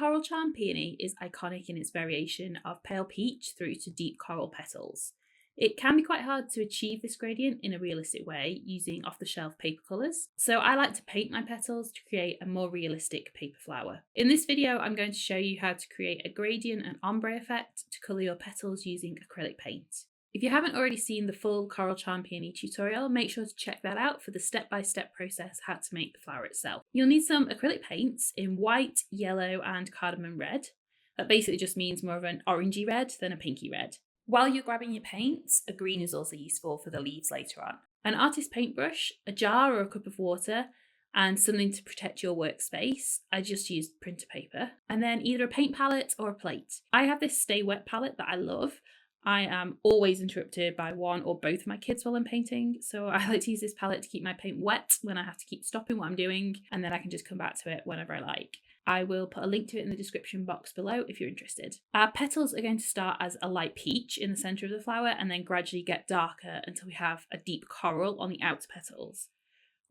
coral charm peony is iconic in its variation of pale peach through to deep coral petals. It can be quite hard to achieve this gradient in a realistic way using off-the-shelf paper colours, so I like to paint my petals to create a more realistic paper flower. In this video, I'm going to show you how to create a gradient and ombre effect to colour your petals using acrylic paint. If you haven't already seen the full Coral Charm Peony tutorial, make sure to check that out for the step-by-step process how to make the flower itself. You'll need some acrylic paints in white, yellow and cardamom red. That basically just means more of an orangey red than a pinky red. While you're grabbing your paints, a green is also useful for the leaves later on. An artist paintbrush, a jar or a cup of water, and something to protect your workspace. I just used printer paper. And then either a paint palette or a plate. I have this Stay Wet palette that I love. I am always interrupted by one or both of my kids while I'm painting, so I like to use this palette to keep my paint wet when I have to keep stopping what I'm doing, and then I can just come back to it whenever I like. I will put a link to it in the description box below if you're interested. Our petals are going to start as a light peach in the centre of the flower and then gradually get darker until we have a deep coral on the outer petals.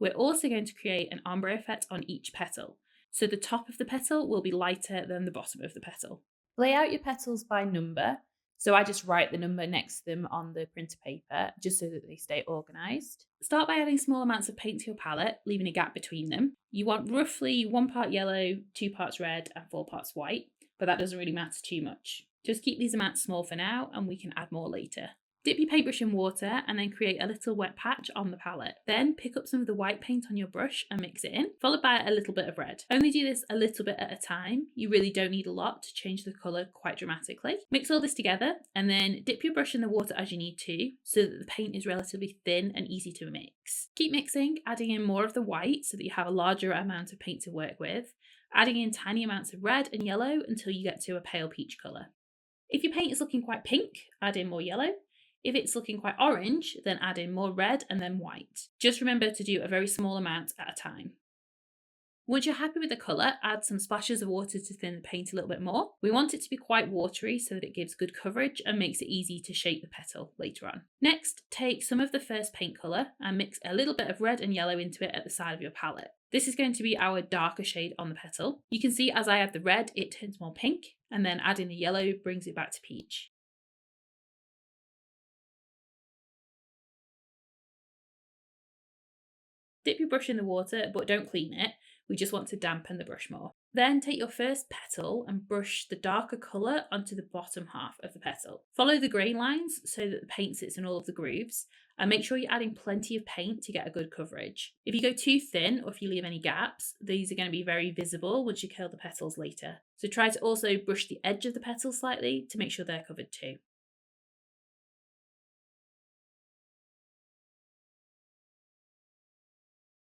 We're also going to create an ombre effect on each petal, so the top of the petal will be lighter than the bottom of the petal. Lay out your petals by number. So I just write the number next to them on the printer paper, just so that they stay organised. Start by adding small amounts of paint to your palette, leaving a gap between them. You want roughly 1 part yellow, 2 parts red and 4 parts white, but that doesn't really matter too much. Just keep these amounts small for now and we can add more later. Dip your paintbrush in water and then create a little wet patch on the palette. Then pick up some of the white paint on your brush and mix it in, followed by a little bit of red. Only do this a little bit at a time. You really don't need a lot to change the colour quite dramatically. Mix all this together and then dip your brush in the water as you need to, so that the paint is relatively thin and easy to mix. Keep mixing, adding in more of the white so that you have a larger amount of paint to work with, adding in tiny amounts of red and yellow until you get to a pale peach colour. If your paint is looking quite pink, add in more yellow. If it's looking quite orange, then add in more red and then white. Just remember to do a very small amount at a time. Once you're happy with the colour, add some splashes of water to thin the paint a little bit more. We want it to be quite watery so that it gives good coverage and makes it easy to shape the petal later on. Next, take some of the first paint colour and mix a little bit of red and yellow into it at the side of your palette. This is going to be our darker shade on the petal. You can see as I add the red, it turns more pink, and then adding the yellow brings it back to peach. Dip your brush in the water, but don't clean it. We just want to dampen the brush more. Then take your first petal and brush the darker colour onto the bottom half of the petal. Follow the grain lines so that the paint sits in all of the grooves, and make sure you're adding plenty of paint to get a good coverage. If you go too thin or if you leave any gaps, these are going to be very visible once you curl the petals later. So try to also brush the edge of the petals slightly to make sure they're covered too.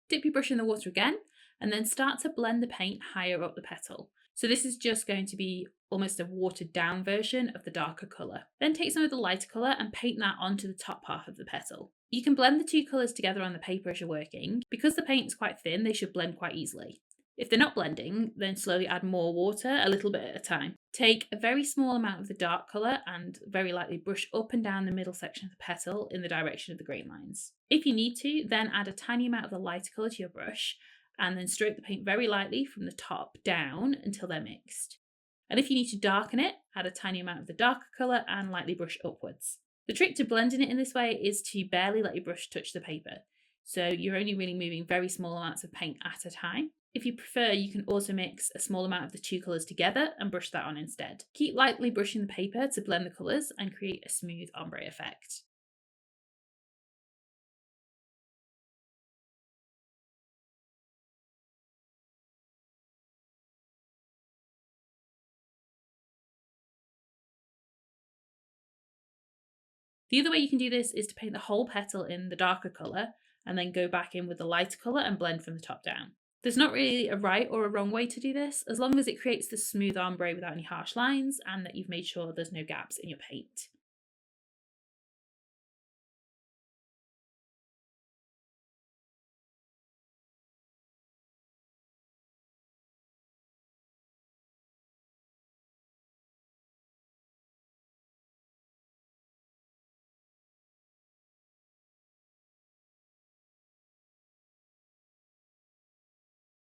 Dip your brush in the water again and then start to blend the paint higher up the petal. So this is just going to be almost a watered down version of the darker colour. Then take some of the lighter colour and paint that onto the top half of the petal. You can blend the two colours together on the paper as you're working. Because the paint is quite thin, they should blend quite easily. If they're not blending, then slowly add more water a little bit at a time. Take a very small amount of the dark colour and very lightly brush up and down the middle section of the petal in the direction of the grain lines. If you need to, then add a tiny amount of the lighter colour to your brush and then stroke the paint very lightly from the top down until they're mixed. And if you need to darken it, add a tiny amount of the darker colour and lightly brush upwards. The trick to blending it in this way is to barely let your brush touch the paper. So you're only really moving very small amounts of paint at a time. If you prefer, you can also mix a small amount of the two colours together and brush that on instead. Keep lightly brushing the paper to blend the colours and create a smooth ombre effect. The other way you can do this is to paint the whole petal in the darker colour and then go back in with the lighter colour and blend from the top down. There's not really a right or a wrong way to do this, as long as it creates the smooth ombre without any harsh lines and that you've made sure there's no gaps in your paint.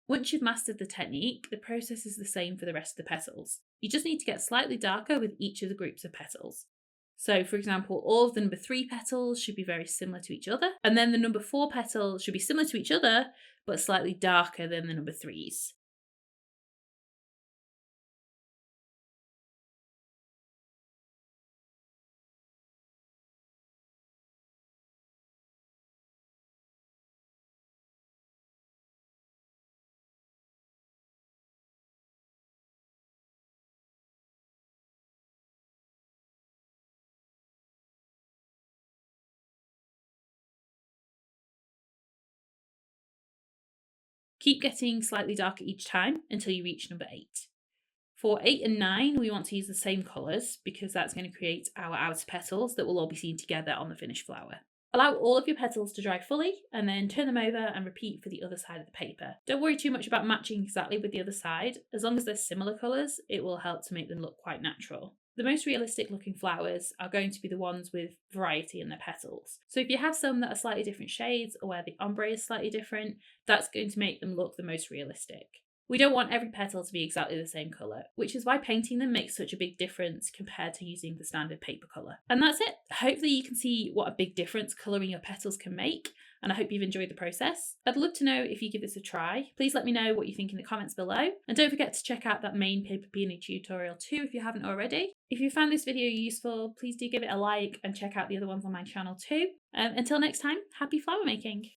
Once you've mastered the technique, the process is the same for the rest of the petals. You just need to get slightly darker with each of the groups of petals. So, for example, all of the number 3 petals should be very similar to each other, and then the number 4 petals should be similar to each other, but slightly darker than the number 3s. Keep getting slightly darker each time until you reach number 8. For 8 and 9, we want to use the same colours because that's going to create our outer petals that will all be seen together on the finished flower. Allow all of your petals to dry fully and then turn them over and repeat for the other side of the paper. Don't worry too much about matching exactly with the other side. As long as they're similar colours, it will help to make them look quite natural. The most realistic looking flowers are going to be the ones with variety in their petals. So if you have some that are slightly different shades or where the ombre is slightly different, that's going to make them look the most realistic. We don't want every petal to be exactly the same colour, which is why painting them makes such a big difference compared to using the standard paper colour. And that's it. Hopefully you can see what a big difference colouring your petals can make, and I hope you've enjoyed the process. I'd love to know if you give this a try. Please let me know what you think in the comments below, and don't forget to check out that main paper peony tutorial too if you haven't already. If you found this video useful, please do give it a like and check out the other ones on my channel too. Until next time, happy flower making!